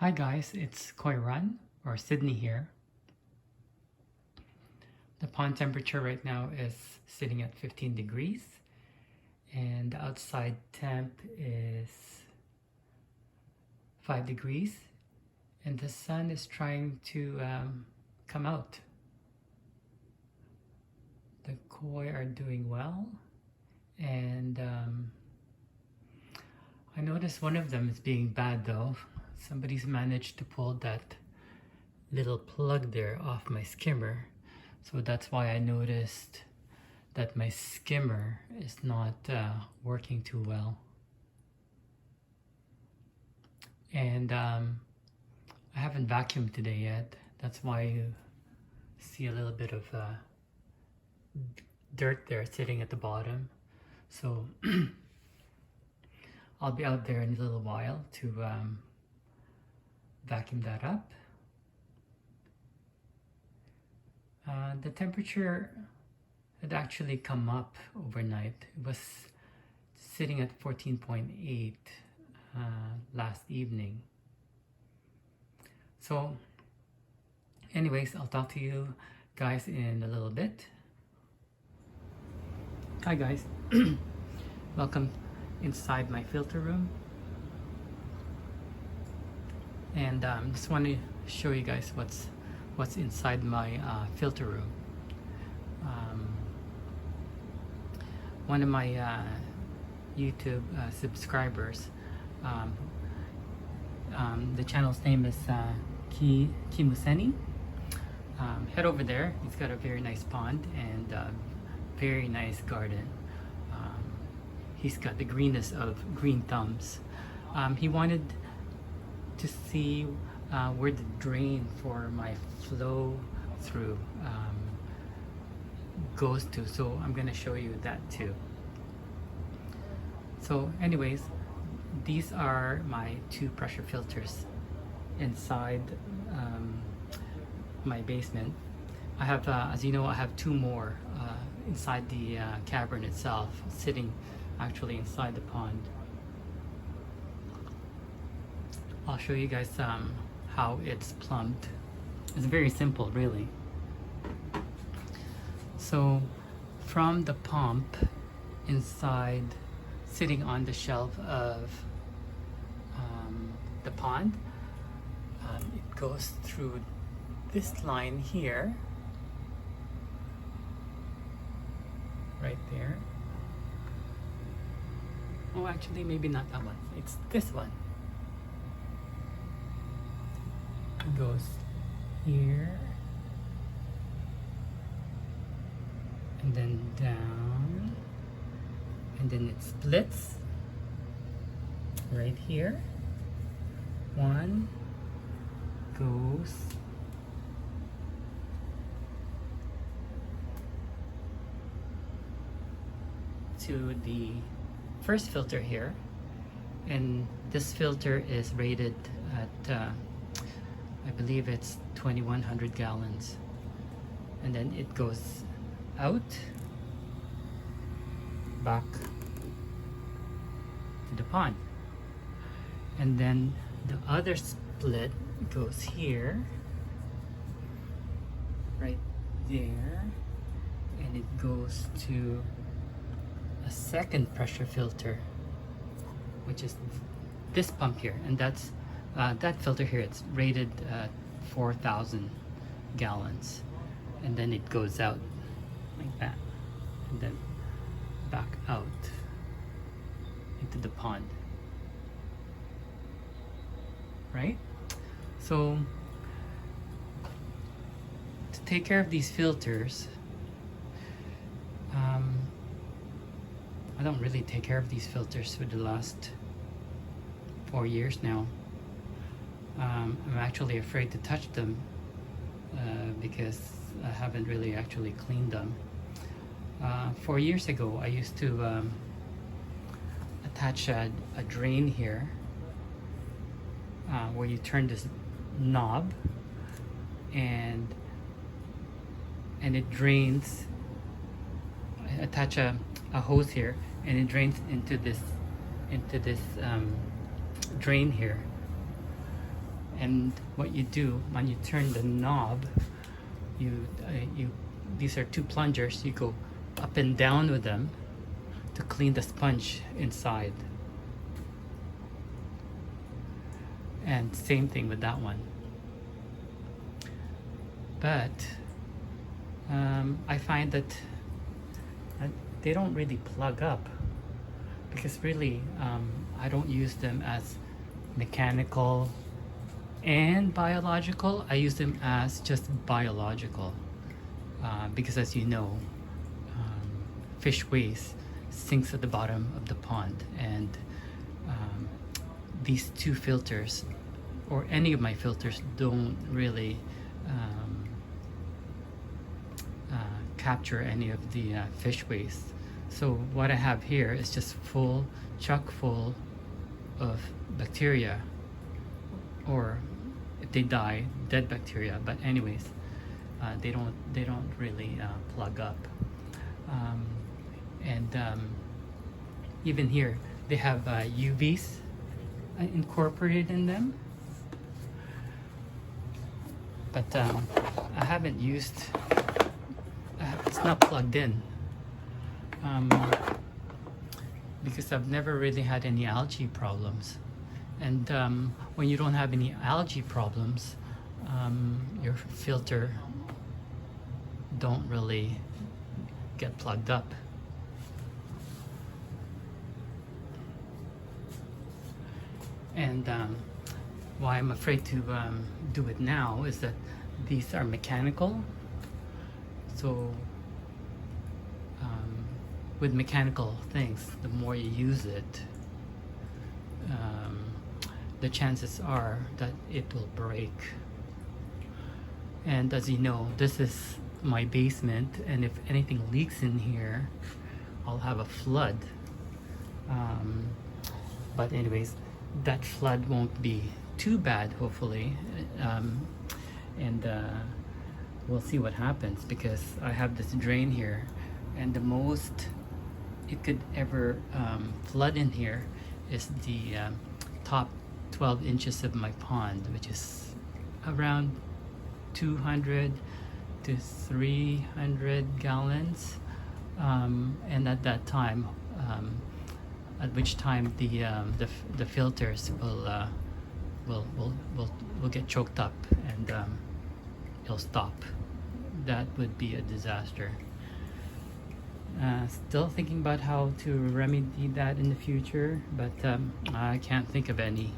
Hi guys, it's Koiran or Sydney here. The pond temperature right now is sitting at 15 degrees and the outside temp is 5 degrees and the sun is trying to come out. The koi are doing well and I noticed one of them is being bad though. Somebody's managed to pull that little plug there off my skimmer, so that's why I noticed that my skimmer is not working too well. And I haven't vacuumed today yet. That's why you see a little bit of dirt there sitting at the bottom. So I'll be out there in a little while to vacuum that up. The temperature had actually come up overnight. It was sitting at 14.8 last evening. So anyways, I'll talk to you guys in a little bit. Hi guys, welcome inside my filter room. And just want to show you guys what's inside my filter room. One of my YouTube subscribers, the channel's name is Kimuseni. Head over there. He's got a very nice pond and very nice garden. He's got the greenest of green thumbs. He wanted to see where the drain for my flow through goes to, so I'm gonna show you that too. So anyways, these are my two pressure filters inside my basement. I have, as you know, I have two more inside the cavern itself, sitting actually inside the pond. I'll show you guys how it's plumbed. It's very simple, really. So from the pump inside, sitting on the shelf of the pond, it goes through this line here, right there. Oh, actually, maybe not that one. It's this one. It goes here and then down, and then it splits right here. One goes to the first filter here, and this filter is rated at I believe it's 2100 gallons, and then it goes out back to the pond, and then the other split goes here, right there, and it goes to a second pressure filter, which is this pump here, and that's that filter here. It's rated 4,000 gallons, and then it goes out like that, and then back out into the pond, right? So to take care of these filters, I don't really take care of these filters for the last 4 years now. I'm actually afraid to touch them because I haven't really actually cleaned them. 4 years ago, I used to attach a drain here where you turn this knob and it drains. I attach a hose here and it drains into this drain here. And what you do when you turn the knob, these are two plungers. You go up and down with them to clean the sponge inside. And same thing with that one. But I find that they don't really plug up, because really I don't use them as mechanical and biological. I use them as just biological, because as you know, fish waste sinks at the bottom of the pond, and these two filters, or any of my filters, don't really capture any of the fish waste. So what I have here is just chock full of bacteria, or if they die, dead bacteria. But anyways, they don't really plug up. Even here they have UVs incorporated in them, but I haven't used. It's not plugged in, because I've never really had any algae problems. And when you don't have any algae problems, your filter don't really get plugged up. And why I'm afraid to do it now is that these are mechanical. So with mechanical things, the more you use it, the chances are that it will break. And as you know, this is my basement, and if anything leaks in here, I'll have a flood. But anyways, that flood won't be too bad, hopefully. And we'll see what happens, because I have this drain here, and the most it could ever flood in here is the top 12 inches of my pond, which is around 200 to 300 gallons, and at that time, at which time the filters will get choked up, and it'll stop. That would be a disaster. Still thinking about how to remedy that in the future, but I can't think of any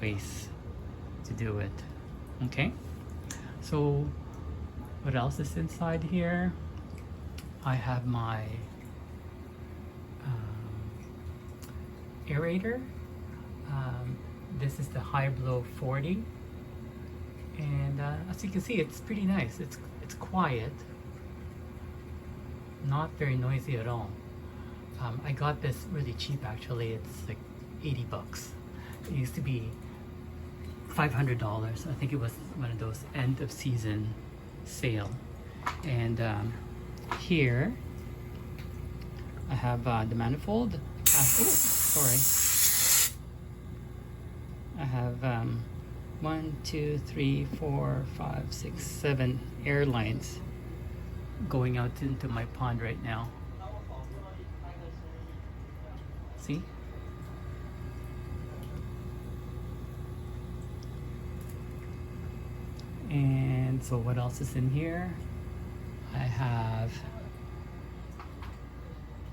ways to do it. Okay, so what else is inside here? I have my aerator. This is the high blow 40, and as you can see, it's pretty nice. It's quiet, not very noisy at all. I got this really cheap, actually. It's like 80 bucks. It used to be $500. I think it was one of those end of season sale. And here I have the manifold. Sorry. I have 1, 2, 3, 4, 5, 6, 7 air lines going out into my pond right now. See? And so what else is in here? I have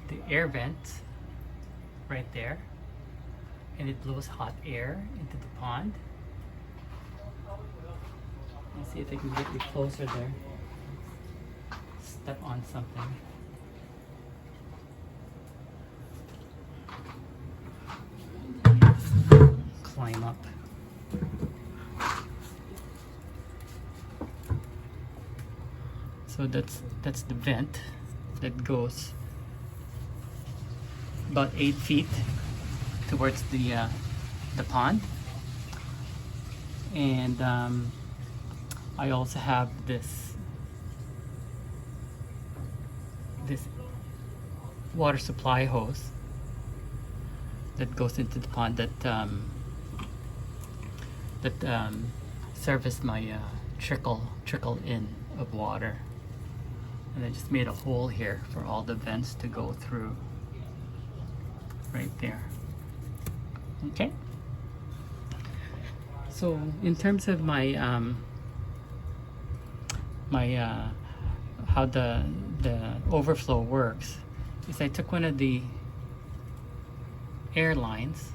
the air vent right there, and it blows hot air into the pond. Let's see if I can get you closer there. Step on something. Climb up. So that's the vent that goes about 8 feet towards the pond. And I also have this water supply hose that goes into the pond that that service my trickle in of water. And I just made a hole here for all the vents to go through. Right there. Okay. So in terms of my how the overflow works is I took one of the air lines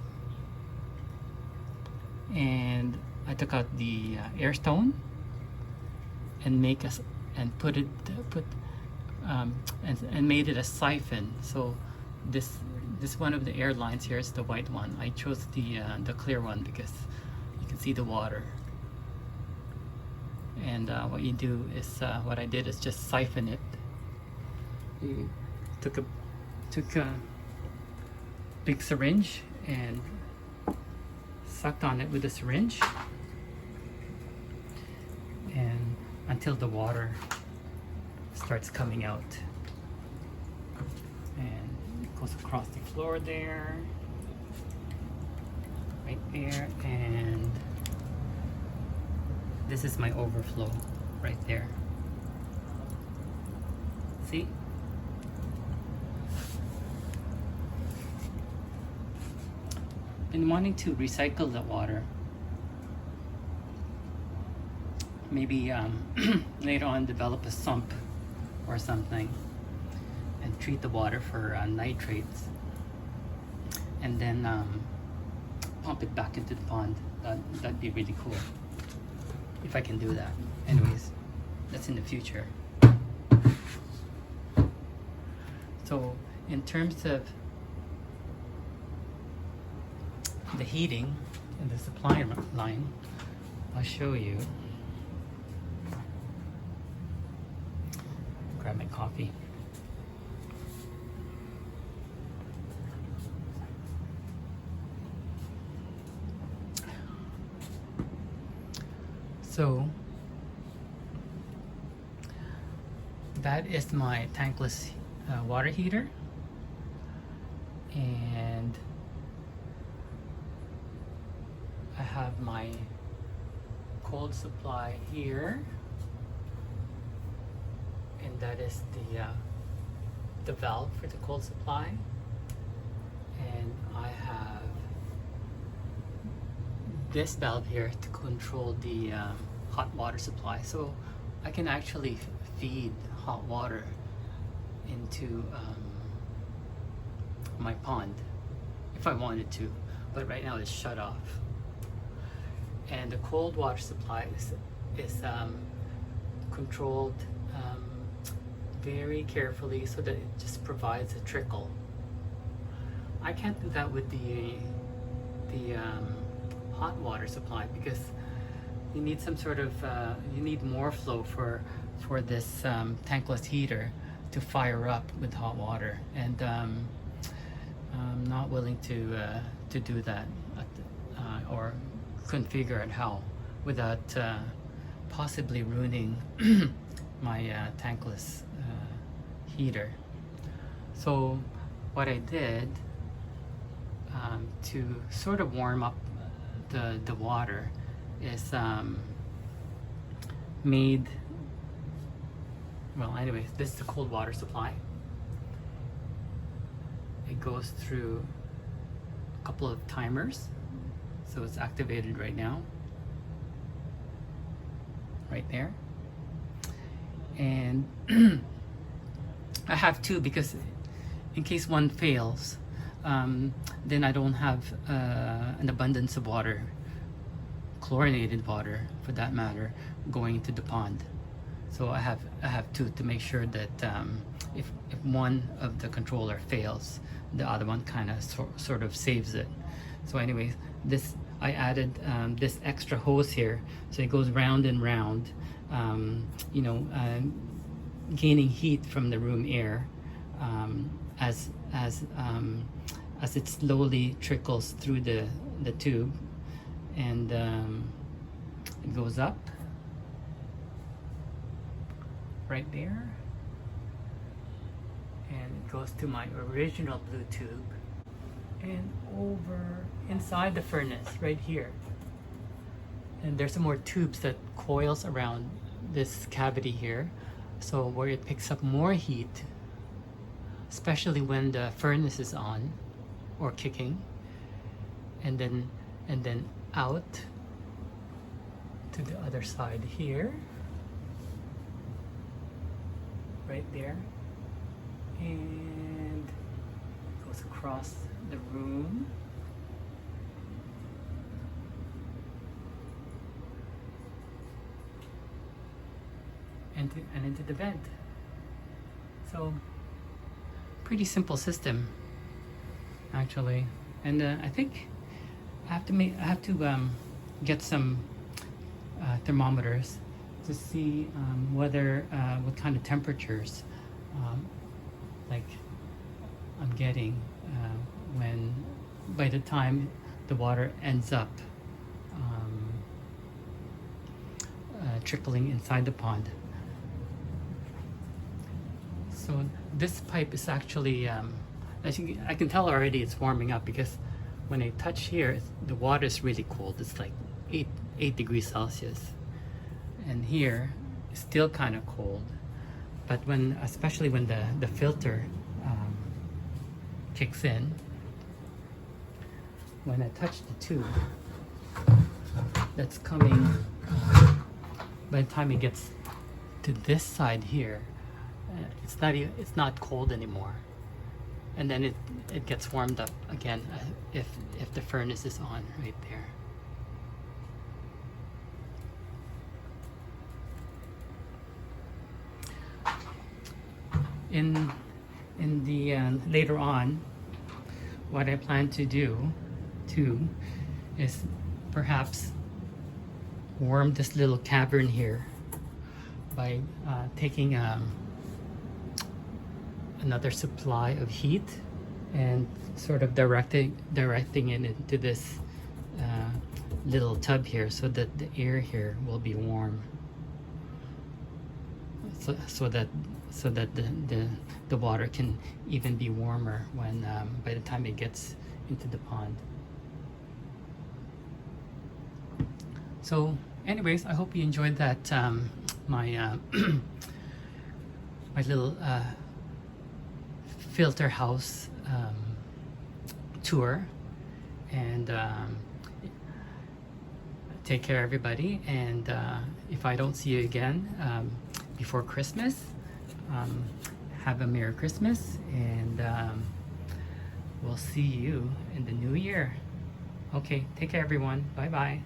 and I took out the air stone and and made it a siphon. So this one of the air lines here is the white one. I chose the clear one because you can see the water. And what you do is what I did is just siphon it. You took a big syringe and sucked on it with a syringe, and until the water starts coming out, and it goes across the floor there, right there, and this is my overflow right there. See? Been wanting to recycle the water. Maybe later on develop a sump or something and treat the water for nitrates, and then pump it back into the pond. That'd be really cool if I can do that. Anyways, that's in the future. So in terms of the heating and the supply line, I'll show you. Grab my coffee. So that is my tankless water heater, and I have my cold supply here, and that is the valve for the cold supply, and I have this valve here to control the hot water supply, so I can actually feed hot water into my pond if I wanted to, but right now it's shut off. And the cold water supply is controlled very carefully so that it just provides a trickle. I can't do that with the hot water supply because you need some sort of you need more flow for this tankless heater to fire up with hot water, and I'm not willing to do that or configure it how without possibly ruining my tankless heater. So what I did to sort of warm up the water is made, well anyways, this is the cold water supply. It goes through a couple of timers, so it's activated right now, right there. And I have two because in case one fails, then I don't have an abundance of water, chlorinated water for that matter, going into the pond. So I have two to make sure that if one of the controller fails, the other one kind of sort of saves it. So anyways, this I added this extra hose here, so it goes round and round, you know, gaining heat from the room air as it slowly trickles through the tube, and it goes up right there, and it goes to my original blue tube and over inside the furnace right here. And there's some more tubes that coils around this cavity here, so where it picks up more heat, especially when the furnace is on or kicking, and then out to the other side here, right there, and goes across the room. And into the vent. So pretty simple system actually. And I think I have to get some thermometers to see whether what kind of temperatures like I'm getting when by the time the water ends up trickling inside the pond. So this pipe is actually, I can tell already it's warming up, because when I touch here, the water is really cold. It's like 8 degrees Celsius. And here, it's still kind of cold. But especially when the filter kicks in, when I touch the tube, that's coming, by the time it gets to this side here, it's not cold anymore, and then it gets warmed up again if the furnace is on right there. In the later on, what I plan to do too is perhaps warm this little cavern here by taking another supply of heat and sort of directing it into this little tub here, so that the air here will be warm, so that the water can even be warmer when by the time it gets into the pond. So anyways, I hope you enjoyed that my my little filter house tour, and take care everybody, and if I don't see you again before Christmas, have a Merry Christmas, and we'll see you in the new year. Okay, take care everyone. Bye bye.